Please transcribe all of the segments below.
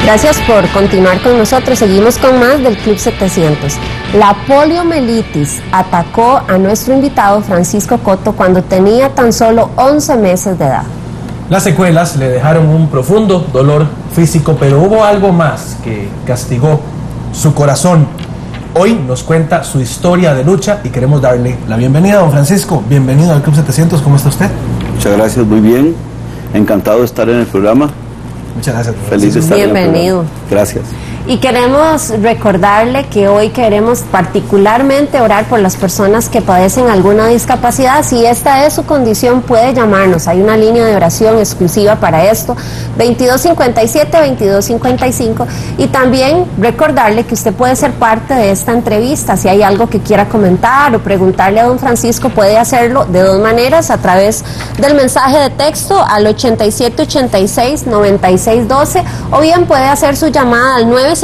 Gracias por continuar con nosotros. Seguimos con más del Club 700. La poliomielitis atacó a nuestro invitado Francisco Coto cuando tenía tan solo 11 meses de edad. Las secuelas le dejaron un profundo dolor físico, pero hubo algo más que castigó su corazón. Hoy nos cuenta su historia de lucha y queremos darle la bienvenida, don Francisco. Bienvenido al Club 700. ¿Cómo está usted? Muchas gracias, muy bien. Encantado de estar en el programa. Muchas gracias. Feliz de estar Bienvenido. en el programa. Gracias. Y queremos recordarle que hoy queremos particularmente orar por las personas que padecen alguna discapacidad. Si esta es su condición, puede llamarnos. Hay una línea de oración exclusiva para esto, 2257-2255. Y también recordarle que usted puede ser parte de esta entrevista. Si hay algo que quiera comentar o preguntarle a don Francisco, puede hacerlo de dos maneras: a través del mensaje de texto al 8786-9612, o bien puede hacer su llamada al 905-398-7288.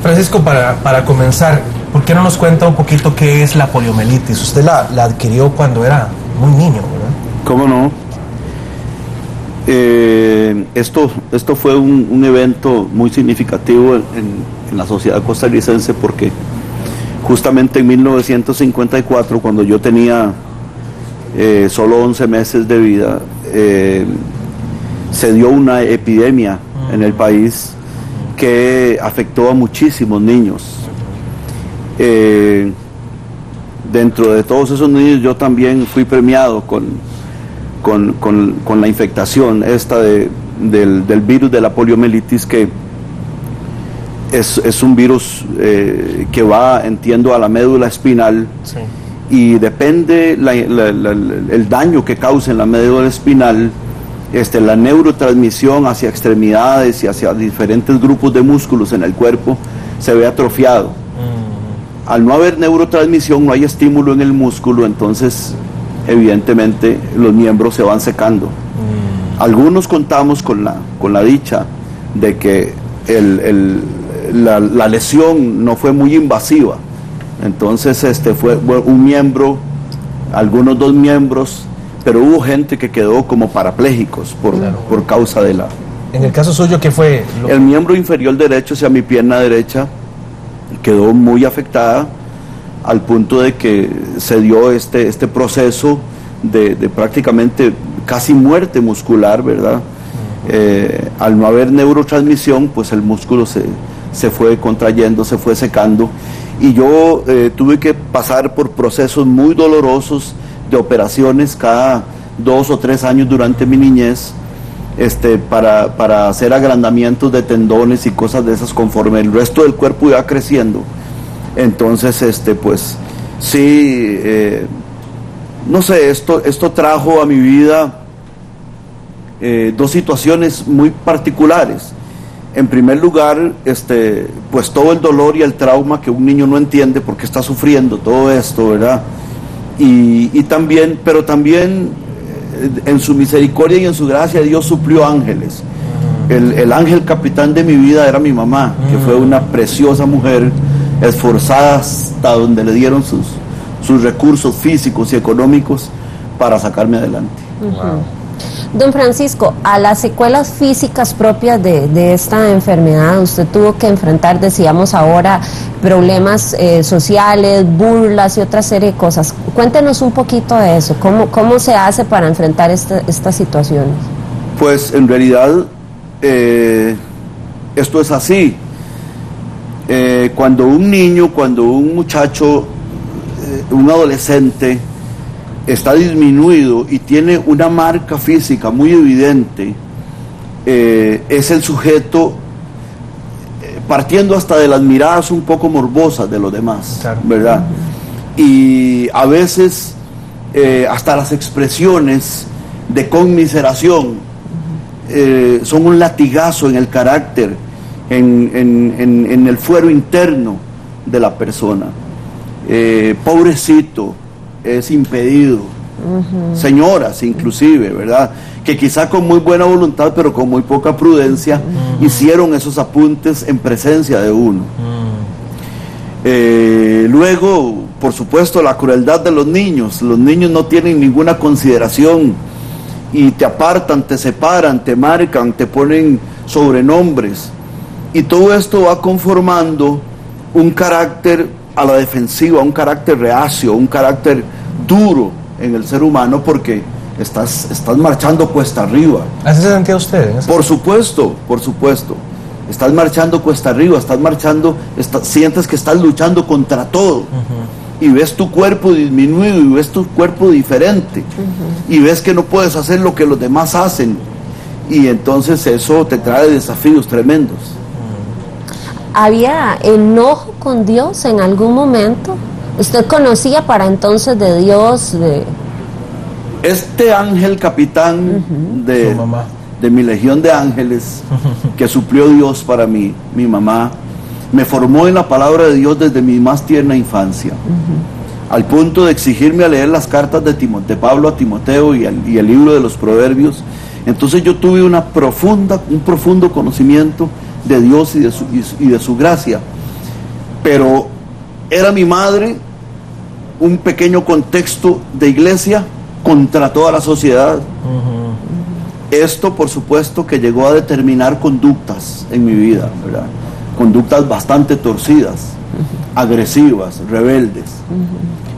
Francisco, para comenzar, ¿por qué no nos cuenta un poquito qué es la poliomielitis? Usted la adquirió cuando era muy niño, ¿verdad? ¿Cómo no? Esto fue un evento muy significativo en la sociedad costarricense, porque justamente en 1954, cuando yo tenía solo 11 meses de vida, se dio una epidemia en el país que afectó a muchísimos niños. Dentro de todos esos niños yo también fui premiado con la infectación esta del virus de la poliomielitis, que es un virus que va, entiendo, a la médula espinal. Sí. Y depende el daño que cause en la médula espinal, la neurotransmisión hacia extremidades y hacia diferentes grupos de músculos en el cuerpo se ve atrofiado. Al no haber neurotransmisión, no hay estímulo en el músculo, entonces evidentemente los miembros se van secando. Algunos contamos con la dicha de que la lesión no fue muy invasiva, entonces fue un miembro, algunos 2 miembros, pero hubo gente que quedó como parapléjicos por causa de la... En el caso suyo, ¿qué fue? El miembro inferior derecho, o sea, mi pierna derecha, quedó muy afectada al punto de que se dio este proceso de prácticamente casi muerte muscular, ¿verdad? Al no haber neurotransmisión, pues el músculo se fue contrayendo, se fue secando, y yo tuve que pasar por procesos muy dolorosos de operaciones cada 2 o 3 años durante mi niñez, para hacer agrandamientos de tendones y cosas de esas conforme el resto del cuerpo iba creciendo. Entonces, pues sí, no sé, esto trajo a mi vida 2 situaciones muy particulares. En primer lugar, pues todo el dolor y el trauma que un niño no entiende por qué está sufriendo todo esto, ¿verdad? Y también, pero también en su misericordia y en su gracia, Dios suplió ángeles. El ángel capitán de mi vida era mi mamá, que fue una preciosa mujer, esforzada hasta donde le dieron sus recursos físicos y económicos para sacarme adelante. Wow. Don Francisco, a las secuelas físicas propias de esta enfermedad, usted tuvo que enfrentar, decíamos ahora, problemas sociales, burlas y otra serie de cosas. Cuéntenos un poquito de eso. ¿Cómo se hace para enfrentar estas situaciones? Pues en realidad esto es así. Cuando un niño, cuando un muchacho, un adolescente está disminuido y tiene una marca física muy evidente, es el sujeto, partiendo hasta de las miradas un poco morbosas de los demás, claro, ¿verdad? Y a veces hasta las expresiones de conmiseración son un latigazo en el carácter, en el fuero interno de la persona. Pobrecito, es impedido. Señoras inclusive, ¿verdad?, que quizá con muy buena voluntad pero con muy poca prudencia hicieron esos apuntes en presencia de uno. Luego, por supuesto, la crueldad de los niños no tienen ninguna consideración y te apartan, te separan, te marcan, te ponen sobrenombres. Y todo esto va conformando un carácter a la defensiva, un carácter reacio, un carácter duro en el ser humano, porque estás marchando cuesta arriba. ¿Así se sentía usted? Por supuesto, por supuesto. Estás marchando cuesta arriba, sientes que estás luchando contra todo. Y ves tu cuerpo disminuido y ves tu cuerpo diferente. Y ves que no puedes hacer lo que los demás hacen. Y entonces eso te trae desafíos tremendos. ¿Había enojo con Dios en algún momento? ¿Usted conocía para entonces de Dios? Este ángel capitán de mi legión de ángeles que suplió Dios para mí, mi mamá, me formó en la palabra de Dios desde mi más tierna infancia, al punto de exigirme a leer las cartas de Pablo a Timoteo y el libro de los Proverbios. Entonces yo tuve un profundo conocimiento de Dios y de su gracia. Pero era mi madre un pequeño contexto de iglesia contra toda la sociedad. Esto, por supuesto, que llegó a determinar conductas en mi vida, ¿verdad? Conductas bastante torcidas, agresivas, rebeldes.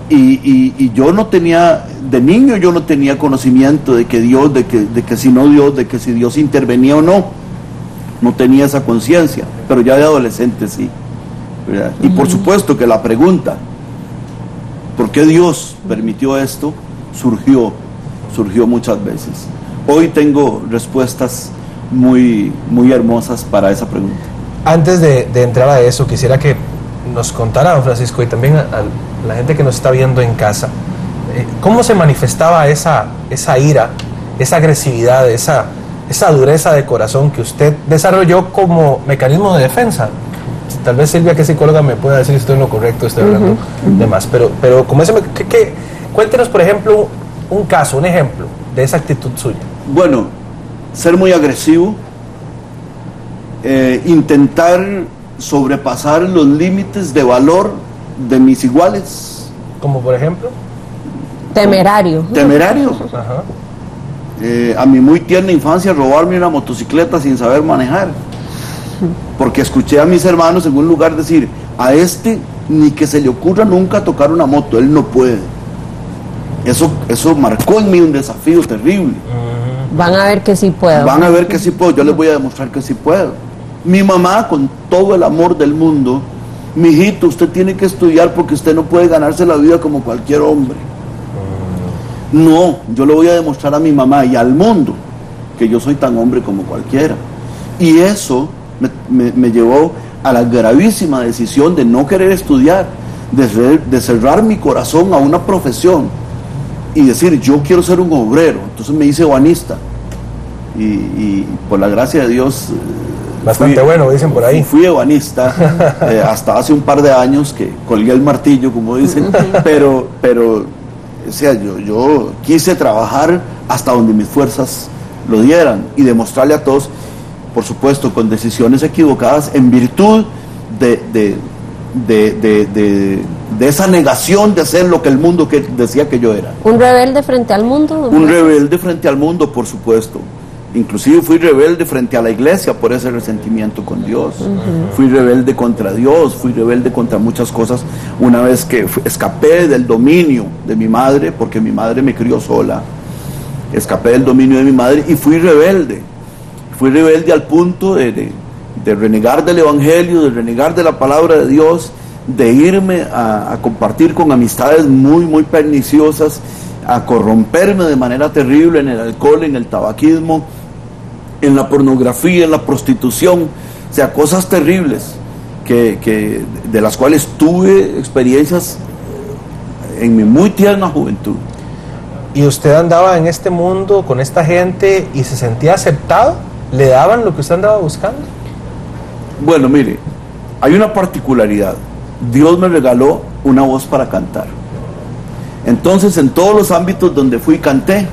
Y yo no tenía, de niño yo no tenía conocimiento de que Dios, de que si no Dios, de que si Dios intervenía o no. No tenía esa conciencia, pero ya de adolescente sí, ¿verdad? Y por supuesto que la pregunta, ¿por qué Dios permitió esto? Surgió muchas veces. Hoy tengo respuestas muy hermosas para esa pregunta. Antes de entrar a eso, quisiera que nos contara, don Francisco, y también a la gente que nos está viendo en casa, cómo se manifestaba esa ira, esa agresividad, esa dureza de corazón que usted desarrolló como mecanismo de defensa. Tal vez Silvia, que es psicóloga, me pueda decir si estoy en lo correcto, estoy hablando de más, pero como cuéntenos, por ejemplo, un caso, un ejemplo de esa actitud suya. Bueno, ser muy agresivo, intentar sobrepasar los límites de valor de mis iguales. ¿Como por ejemplo? Temerario. Ajá. A mi muy tierna infancia robarme una motocicleta sin saber manejar, porque escuché a mis hermanos en un lugar decir: a este ni que se le ocurra nunca tocar una moto, él no puede. Eso marcó en mí un desafío terrible. Van a ver que sí puedo. Van a ver que sí puedo, yo les voy a demostrar que sí puedo. Mi mamá, con todo el amor del mundo: mijito, usted tiene que estudiar porque usted no puede ganarse la vida como cualquier hombre. No, yo le voy a demostrar a mi mamá y al mundo que yo soy tan hombre como cualquiera. Y eso me llevó a la gravísima decisión de no querer estudiar, de cerrar mi corazón a una profesión y decir: yo quiero ser un obrero. Entonces me hice ebanista y por la gracia de Dios, bastante bueno, dicen por ahí. Fui ebanista hasta hace un par de años que colgué el martillo, como dicen, pero o sea, yo quise trabajar hasta donde mis fuerzas lo dieran y demostrarle a todos, por supuesto, con decisiones equivocadas, en virtud de esa negación de hacer lo que el mundo decía que yo era. ¿Un rebelde frente al mundo? Un rebelde frente al mundo, por supuesto. Inclusive fui rebelde frente a la iglesia por ese resentimiento con Dios. Fui rebelde contra Dios, fui rebelde contra muchas cosas. Una vez que escapé del dominio de mi madre, porque mi madre me crió sola, escapé del dominio de mi madre y fui rebelde. Fui rebelde al punto de renegar del evangelio, de renegar de la palabra de Dios, de irme a compartir con amistades muy perniciosas, a corromperme de manera terrible en el alcohol, en el tabaquismo, en la pornografía, en la prostitución, o sea, cosas terribles de las cuales tuve experiencias en mi muy tierna juventud. ¿Y usted andaba en este mundo con esta gente y se sentía aceptado? ¿Le daban lo que usted andaba buscando? Bueno, mire, hay una particularidad. Dios me regaló una voz para cantar. Entonces, en todos los ámbitos donde fui, canté.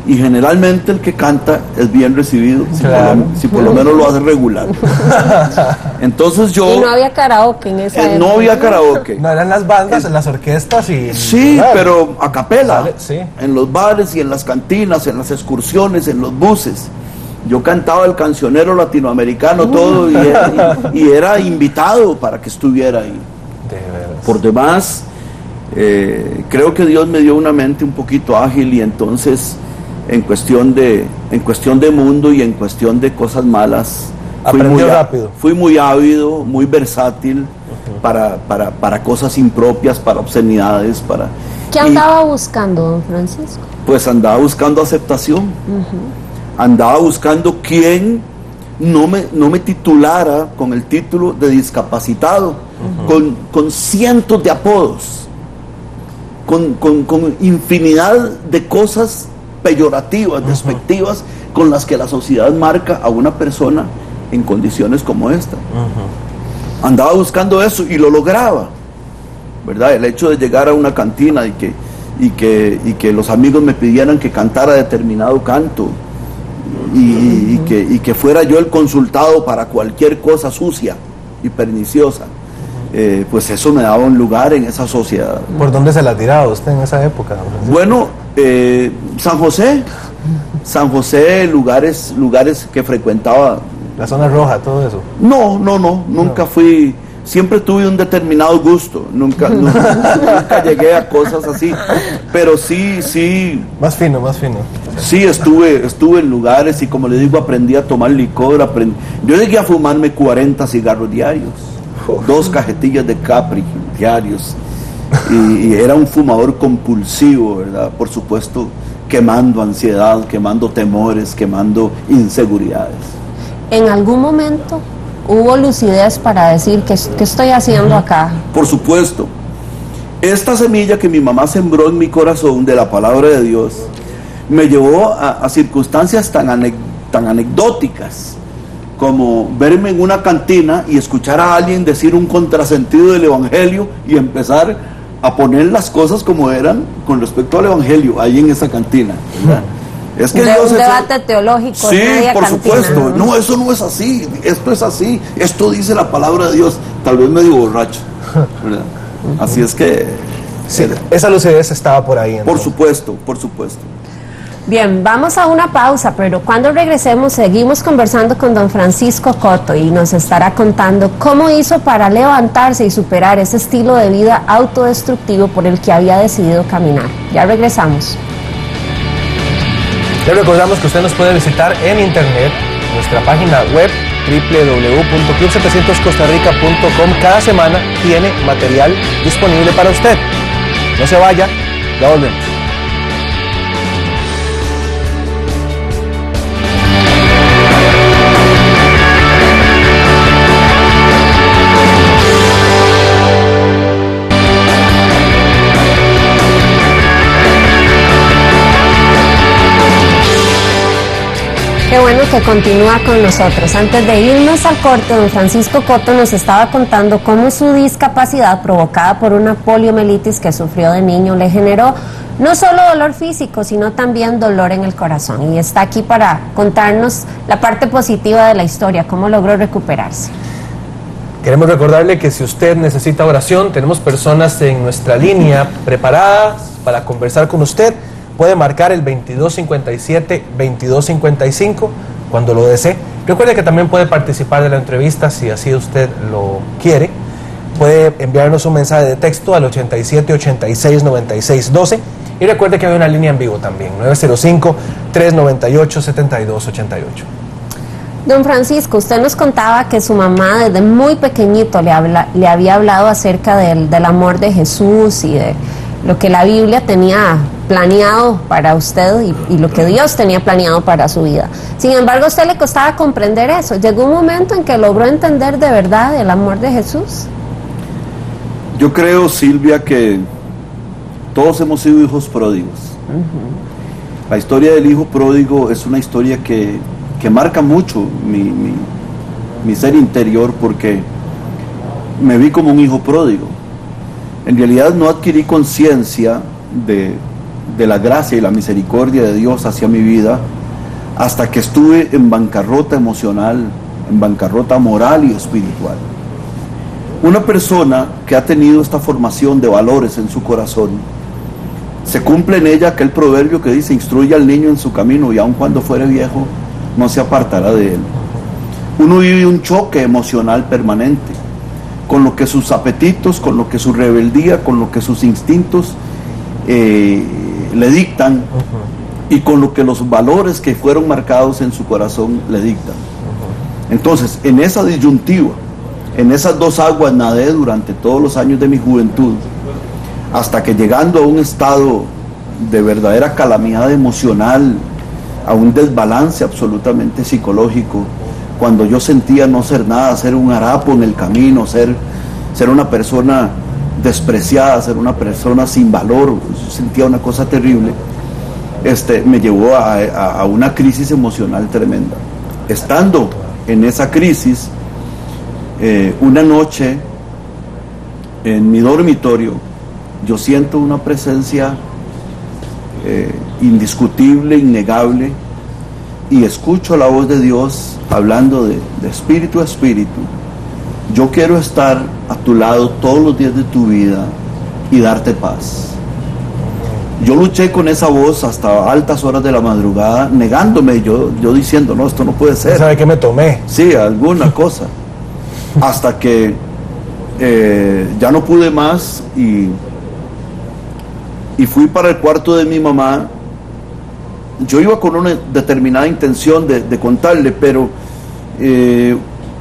y generalmente el que canta es bien recibido, Claro. si por lo menos lo hace regular. Entonces yo... Y no había karaoke en esa época. no había karaoke. No eran las bandas, las orquestas y... Sí, claro. pero a capela, Vale, sí. en los bares y en las cantinas, en las excursiones, en los buses. Yo cantaba el cancionero latinoamericano, todo, y era invitado para que estuviera ahí. De veras. Por demás, creo que Dios me dio una mente un poquito ágil, y entonces en cuestión de mundo y en cuestión de cosas malas, Aprendió rápido. fui muy ávido, muy versátil para cosas impropias, para obscenidades, ¿Qué andaba buscando, don Francisco? pues andaba buscando aceptación. Andaba buscando quien no me titulara con el título de discapacitado, con cientos de apodos, con infinidad de cosas peyorativas, despectivas, con las que la sociedad marca a una persona en condiciones como esta. Andaba buscando eso y lo lograba, ¿verdad? El hecho de llegar a una cantina y que los amigos me pidieran que cantara determinado canto, y que fuera yo el consultado para cualquier cosa sucia y perniciosa, pues eso me daba un lugar en esa sociedad. ¿Por dónde se la tiraba usted en esa época, don Francisco? Bueno, San José, lugares que frecuentaba. La zona roja, todo eso. No, nunca fui. Siempre tuve un determinado gusto, nunca llegué a cosas así, pero sí. Más fino, más fino. Sí, estuve en lugares y, como le digo, aprendí a tomar licor. Yo llegué a fumarme 40 cigarros diarios, 2 cajetillas de Capri diarios, y era un fumador compulsivo, ¿verdad? Por supuesto, quemando ansiedad, quemando temores, quemando inseguridades. ¿En algún momento hubo lucidez para decir qué estoy haciendo acá? Por supuesto. Esta semilla que mi mamá sembró en mi corazón de la palabra de Dios me llevó a circunstancias tan anecdóticas como verme en una cantina y escuchar a alguien decir un contrasentido del evangelio y empezar a poner las cosas como eran con respecto al evangelio ahí en esa cantina, ¿verdad? Es que Un debate teológico. Sí, por supuesto. No, eso no es así. Esto es así. Esto dice la palabra de Dios. Tal vez medio borracho, ¿verdad? Así es que... Sí, esa lucidez estaba por ahí. Por supuesto, por supuesto. Bien, vamos a una pausa, pero cuando regresemos seguimos conversando con don Francisco Coto y nos estará contando cómo hizo para levantarse y superar ese estilo de vida autodestructivo por el que había decidido caminar. Ya regresamos. Les recordamos que usted nos puede visitar en internet, nuestra página web www.club700costarrica.com. Cada semana tiene material disponible para usted. No se vaya, ya volvemos. Qué bueno que continúa con nosotros. Antes de irnos al corte, don Francisco Coto nos estaba contando cómo su discapacidad provocada por una poliomielitis que sufrió de niño le generó no solo dolor físico, sino también dolor en el corazón. Y está aquí para contarnos la parte positiva de la historia, cómo logró recuperarse. Queremos recordarle que si usted necesita oración, tenemos personas en nuestra línea preparadas para conversar con usted. Puede marcar el 2257-2255 cuando lo desee. Recuerde que también puede participar de la entrevista si así usted lo quiere. Puede enviarnos un mensaje de texto al 8786-9612. Y recuerde que hay una línea en vivo también, 905-398-7288. Don Francisco, usted nos contaba que su mamá desde muy pequeñito le había hablado acerca del amor de Jesús y de lo que la Biblia tenía planeado para usted y lo que Dios tenía planeado para su vida. Sin embargo, a usted le costaba comprender eso. ¿Llegó un momento en que logró entender de verdad el amor de Jesús? Yo creo, Silvia, que todos hemos sido hijos pródigos. La historia del hijo pródigo es una historia que marca mucho mi ser interior, porque me vi como un hijo pródigo. En realidad no adquirí conciencia de de la gracia y la misericordia de Dios hacia mi vida, hasta que estuve en bancarrota emocional, en bancarrota moral y espiritual. Una persona que ha tenido esta formación de valores en su corazón, se cumple en ella aquel proverbio que dice: instruye al niño en su camino y aun cuando fuere viejo no se apartará de él. Uno vive un choque emocional permanente con lo que sus apetitos, con lo que su rebeldía, con lo que sus instintos le dictan, y con lo que los valores que fueron marcados en su corazón le dictan. Entonces, en esa disyuntiva, en esas dos aguas nadé durante todos los años de mi juventud, hasta que, llegando a un estado de verdadera calamidad emocional, a un desbalance absolutamente psicológico, cuando yo sentía no ser nada, ser un harapo en el camino, ser una persona despreciada, ser una persona sin valor, yo sentía una cosa terrible, me llevó a una crisis emocional tremenda. Estando en esa crisis, una noche en mi dormitorio, yo siento una presencia indiscutible, innegable, y escucho la voz de Dios hablando de espíritu a espíritu: yo quiero estar a tu lado todos los días de tu vida y darte paz. Yo luché con esa voz hasta altas horas de la madrugada, negándome, yo diciendo: no, esto no puede ser. ¿Sabe qué me tomé? Sí, alguna cosa. Hasta que ya no pude más y fui para el cuarto de mi mamá. Yo iba con una determinada intención de contarle, pero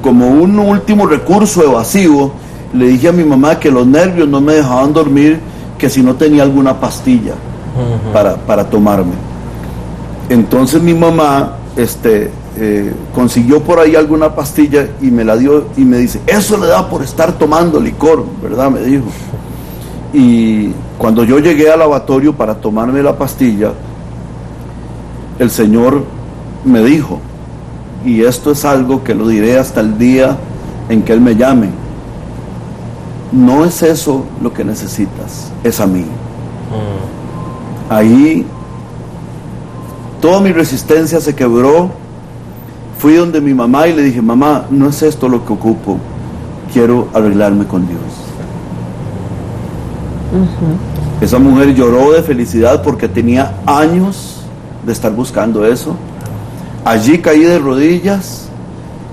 como un último recurso evasivo, le dije a mi mamá que los nervios no me dejaban dormir, que si no tenía alguna pastilla para tomarme. Entonces mi mamá consiguió por ahí alguna pastilla y me la dio y me dice: eso le da por estar tomando licor, ¿verdad?, me dijo. Y cuando yo llegué al lavatorio para tomarme la pastilla, el Señor me dijo, y esto es algo que lo diré hasta el día en que Él me llame: no es eso lo que necesitas, es a mí. Ahí toda mi resistencia se quebró. Fui donde mi mamá y le dije: mamá, no es esto lo que ocupo, quiero arreglarme con Dios. Esa mujer lloró de felicidad porque tenía años de estar buscando eso. Allí caí de rodillas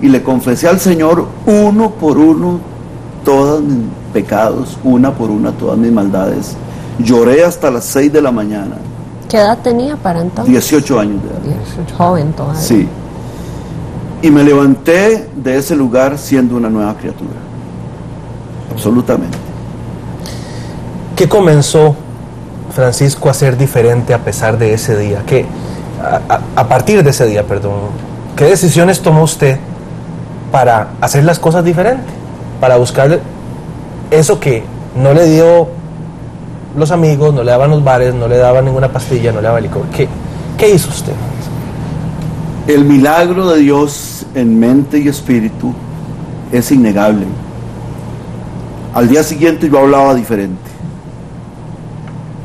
y le confesé al Señor uno por uno todos mis pecados, una por una todas mis maldades. Lloré hasta las 6 de la mañana. ¿Qué edad tenía para entonces? 18 años de edad. 18, joven todavía. Sí. Y me levanté de ese lugar siendo una nueva criatura. Absolutamente. ¿Qué comenzó Francisco a ser diferente a pesar de ese día? A partir de ese día, perdón, ¿qué decisiones tomó usted para hacer las cosas diferentes? Para buscar eso que no le dio los amigos, no le daban los bares, no le daban ninguna pastilla, no le daba licor. ¿Qué hizo usted? El milagro de Dios en mente y espíritu es innegable. Al día siguiente yo hablaba diferente.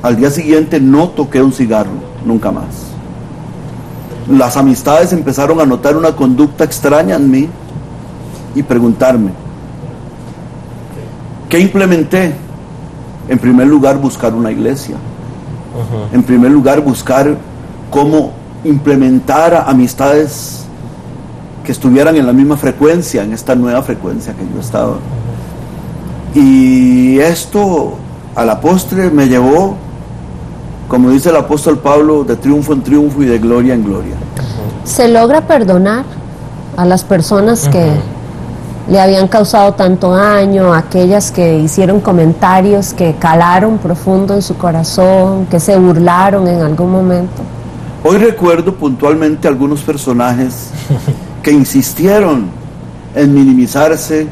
Al día siguiente no toqué un cigarro, nunca más. Las amistades empezaron a notar una conducta extraña en mí y preguntarme: ¿qué implementé? En primer lugar, buscar una iglesia. En primer lugar, buscar cómo implementar amistades que estuvieran en la misma frecuencia, en esta nueva frecuencia que yo estaba. Y esto a la postre me llevó, como dice el apóstol Pablo, de triunfo en triunfo y de gloria en gloria. ¿Se logra perdonar a las personas que le habían causado tanto daño, aquellas que hicieron comentarios que calaron profundo en su corazón, que se burlaron en algún momento? Hoy recuerdo puntualmente algunos personajes que insistieron en minimizarse,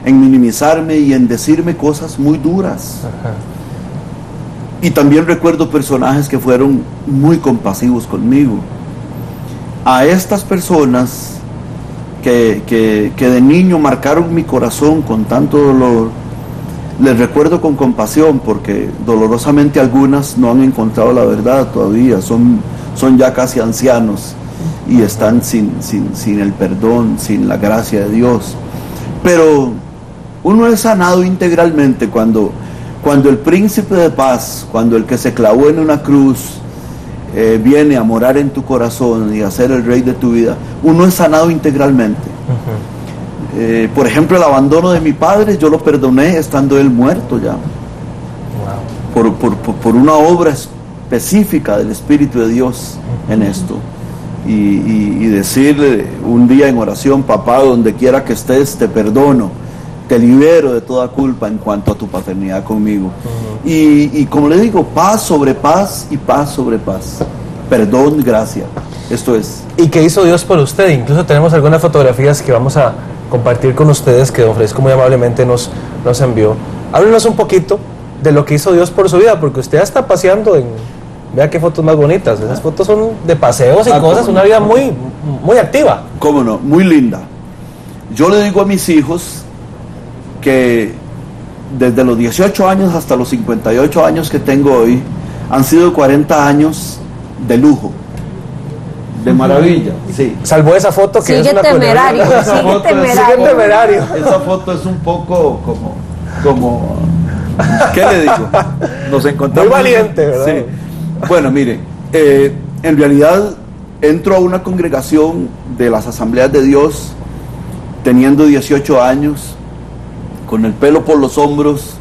en minimizarme y en decirme cosas muy duras. Y también recuerdo personajes que fueron muy compasivos conmigo. A estas personas que de niño marcaron mi corazón con tanto dolor, Les recuerdo con compasión porque dolorosamente algunas no han encontrado la verdad todavía, son ya casi ancianos y están sin el perdón, sin la gracia de Dios. Pero uno es sanado integralmente cuando el príncipe de paz, cuando el que se clavó en una cruz viene a morar en tu corazón y a ser el rey de tu vida. Uno es sanado integralmente. Por ejemplo, el abandono de mi padre, yo lo perdoné estando él muerto ya. Wow. Por una obra específica del Espíritu de Dios en esto. Y decirle un día en oración: papá, donde quiera que estés, te perdono, te libero de toda culpa en cuanto a tu paternidad conmigo. Y como le digo, paz sobre paz y paz sobre paz. Perdón, gracia. Esto es. ¿Y qué hizo Dios por usted? Incluso tenemos algunas fotografías que vamos a compartir con ustedes, que don Francisco muy amablemente nos envió. Háblenos un poquito de lo que hizo Dios por su vida, porque usted está paseando en... Vea qué fotos más bonitas. Esas fotos son de paseos y cosas, una vida muy, muy activa. ¿Cómo no? Muy linda. Yo le digo a mis hijos que desde los 18 años hasta los 58 años que tengo hoy, han sido 40 años de lujo, de maravilla. Sí. Salvo esa foto que sigue es una temerario, sigue temerario. Esa foto es un poco como ¿qué le digo? Nos encontramos. Muy valiente, ¿verdad? Sí. Bueno, mire, en realidad entro a una congregación de las Asambleas de Dios teniendo 18 años, con el pelo por los hombros,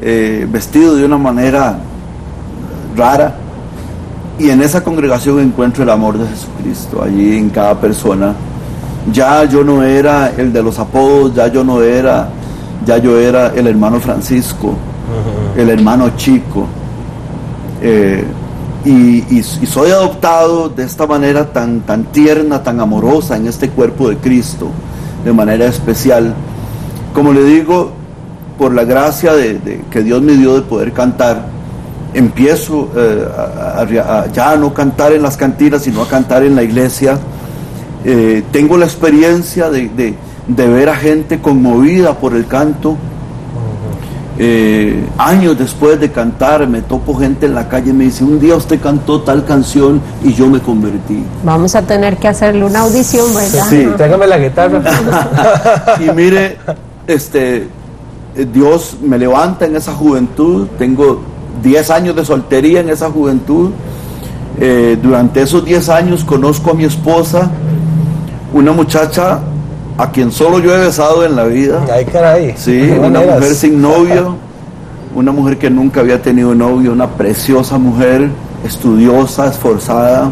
vestido de una manera rara, y en esa congregación encuentro el amor de Jesucristo allí en cada persona. Ya yo no era el de los apodos, ya yo era el hermano Francisco, el hermano Chico, y soy adoptado de esta manera tan tierna, tan amorosa en este cuerpo de Cristo, de manera especial. Como le digo, por la gracia que Dios me dio de poder cantar, empiezo ya a no cantar en las cantinas, sino a cantar en la iglesia. Tengo la experiencia de ver a gente conmovida por el canto. Años después de cantar, me topo gente en la calle y me dice: un día usted cantó tal canción y yo me convertí. Vamos a tener que hacerle una audición, ¿verdad? Sí, tráigame la guitarra. Y mire, Dios me levanta en esa juventud. Tengo 10 años de soltería en esa juventud. Durante esos 10 años conozco a mi esposa, una muchacha a quien solo yo he besado en la vida. Ay, caray. Sí, una mujer sin novio, una mujer que nunca había tenido novio, una preciosa mujer, estudiosa, esforzada,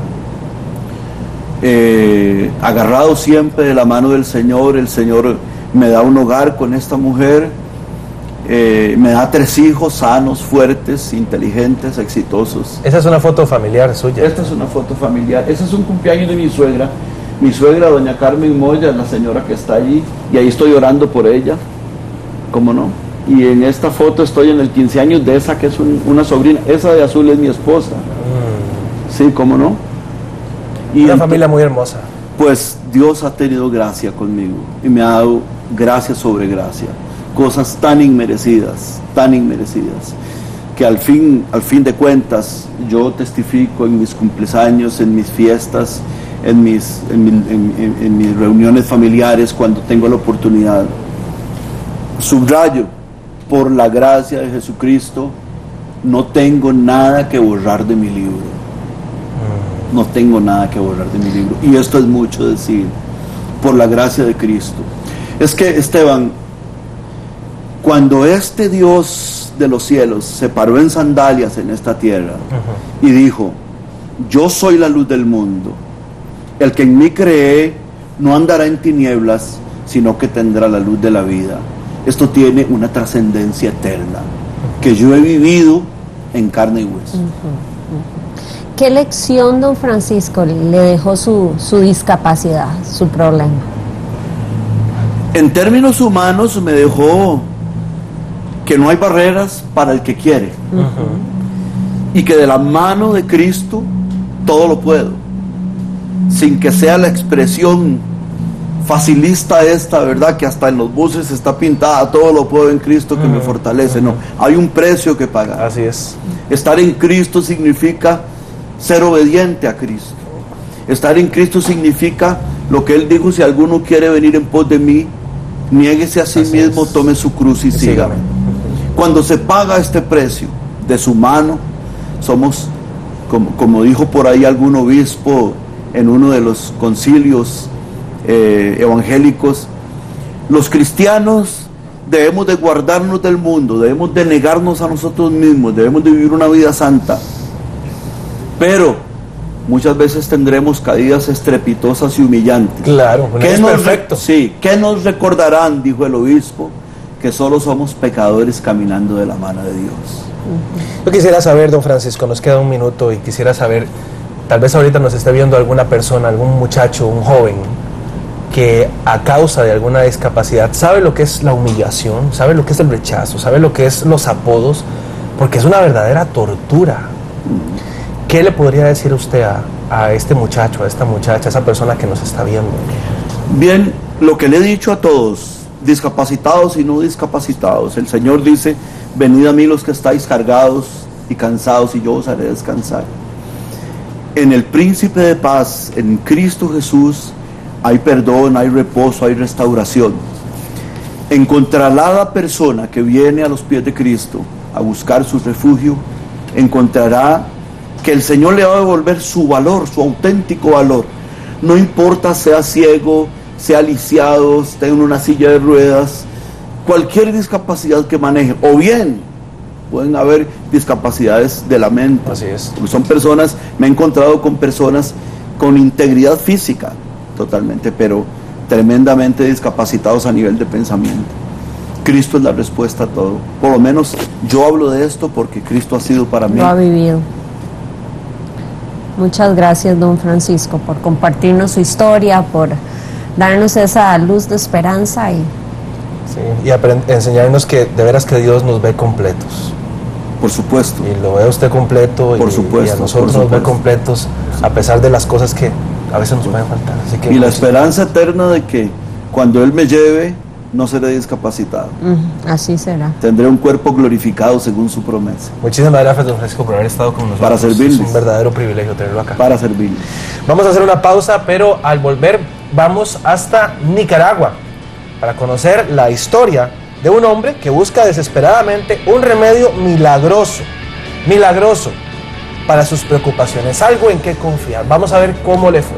agarrado siempre de la mano del Señor. El Señor me da un hogar con esta mujer, me da 3 hijos sanos, fuertes, inteligentes, exitosos. Esa es una foto familiar suya. Esta es una foto familiar. Ese es un cumpleaños de mi suegra. Mi suegra, doña Carmen Moya, la señora que está allí, y ahí estoy orando por ella, ¿cómo no? Y en esta foto estoy en el 15 años de esa que es una sobrina. Esa de azul es mi esposa. Sí, ¿cómo no? Y una familia muy hermosa. Pues Dios ha tenido gracia conmigo y me ha dado gracia sobre gracia, cosas tan inmerecidas, que al fin de cuentas yo testifico en mis cumpleaños, en mis fiestas, en mis reuniones familiares, cuando tengo la oportunidad. Subrayo: por la gracia de Jesucristo no tengo nada que borrar de mi libro. No tengo nada que borrar de mi libro. Y esto es mucho decir, por la gracia de Cristo. Es que, Esteban, cuando este Dios de los cielos se paró en sandalias en esta tierra y dijo: yo soy la luz del mundo, el que en mí cree no andará en tinieblas, sino que tendrá la luz de la vida. Esto tiene una trascendencia eterna que yo he vivido en carne y hueso. ¿Qué lección, don Francisco, le dejó su discapacidad, su problema? En términos humanos me dejó que no hay barreras para el que quiere, y que de la mano de Cristo todo lo puedo, sin que sea la expresión facilista esta, ¿verdad? Que hasta en los buses está pintada, todo lo puedo en Cristo que me fortalece. No, hay un precio que pagar. Así es. Estar en Cristo significa ser obediente a Cristo. Estar en Cristo significa lo que Él dijo: si alguno quiere venir en pos de mí, niéguese a sí mismo, tome su cruz y sígame. Cuando se paga este precio de su mano, somos, como dijo por ahí algún obispo en uno de los concilios evangélicos, los cristianos debemos de guardarnos del mundo, debemos de negarnos a nosotros mismos, debemos de vivir una vida santa, pero muchas veces tendremos caídas estrepitosas y humillantes. Claro, ¿Qué nos, perfecto. Sí, ¿qué nos recordarán? Dijo el obispo, que solo somos pecadores caminando de la mano de Dios. Yo quisiera saber, don Francisco, nos queda un minuto y quisiera saber, tal vez ahorita nos esté viendo alguna persona, algún muchacho, un joven, que a causa de alguna discapacidad sabe lo que es la humillación, sabe lo que es el rechazo, sabe lo que es los apodos, porque es una verdadera tortura. ¿Qué le podría decir usted a este muchacho, a esta muchacha, a esa persona que nos está viendo? Bien, lo que le he dicho a todos, discapacitados y no discapacitados, el Señor dice: venid a mí los que estáis cargados y cansados, y yo os haré descansar. En el Príncipe de Paz, en Cristo Jesús, hay perdón, hay reposo, hay restauración. Encontrará la persona que viene a los pies de Cristo a buscar su refugio, encontrará que el Señor le va a devolver su valor, su auténtico valor. No importa sea ciego, sea lisiado, esté en una silla de ruedas, cualquier discapacidad que maneje, o bien pueden haber discapacidades de la mente. Así es. Porque son personas, me he encontrado con personas con integridad física totalmente, pero tremendamente discapacitados a nivel de pensamiento. Cristo es la respuesta a todo. Por lo menos yo hablo de esto porque Cristo ha sido para mí. Lo ha vivido. Muchas gracias, don Francisco, por compartirnos su historia, por darnos esa luz de esperanza y enseñarnos que de veras que Dios nos ve completos. Por supuesto. Y lo ve usted completo, por supuesto, y a nosotros nos ve completos a pesar de las cosas que a veces nos pueden faltar. Así que, y la esperanza eterna de que cuando Él me lleve, no seré discapacitado. Así será. Tendré un cuerpo glorificado según su promesa. Muchísimas gracias, don Francisco, por haber estado con nosotros. Para servirles. Es un verdadero privilegio tenerlo acá. Para servirles. Vamos a hacer una pausa, pero al volver vamos hasta Nicaragua para conocer la historia de un hombre que busca desesperadamente un remedio milagroso para sus preocupaciones, algo en que confiar. Vamos a ver cómo le fue.